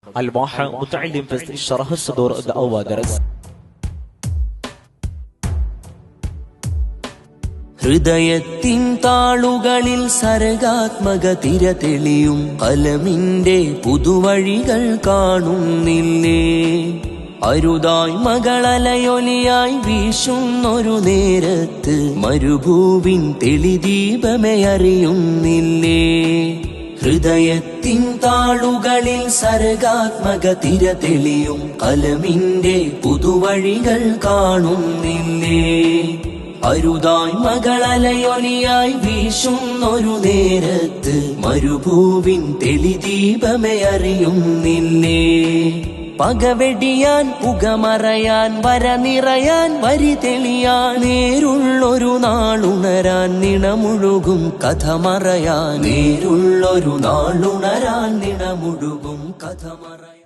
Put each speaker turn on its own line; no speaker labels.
الواحة متعلم في شرح الصدور الدعوة درس.
ഹൃദയത്തിൻ താളുകളിൽ സർഗാത്മക തിര തെളിയും കലമിന്റെ പുതുവഴികൾ കാണുന്നില്ലേ? അരുതായി മകളലയൊലിയായി വീശുന്നൊരു നേരത്ത് മരുഭൂവിൻ തെളിദീപമേ അറിയുന്നില്ലേ? ഹൃദയത്തിൻ താളുകളിൽ സർഗാത്മക തിര തെളിയും കലമിന്റെ പുതുവഴികൾ കാണുന്നില്ലേ? അരുതായി മകളലയൊലിയായി വീശുന്നൊരു നേരത്ത് മരുഭൂവിൻ തെളിദീപമേ അറിയുന്നില്ലേ? പകവെടിയാൻ പുകമറയാൻ വരനിറയാൻ വരി തെളിയാൻ നേരുള്ളൊരു നാളുണരാൻ നിണമുഴുകും കഥ മറയാൻ നേരുള്ളൊരു നാളുണരാൻ നിണമുഴുകും കഥ മറയാൻ.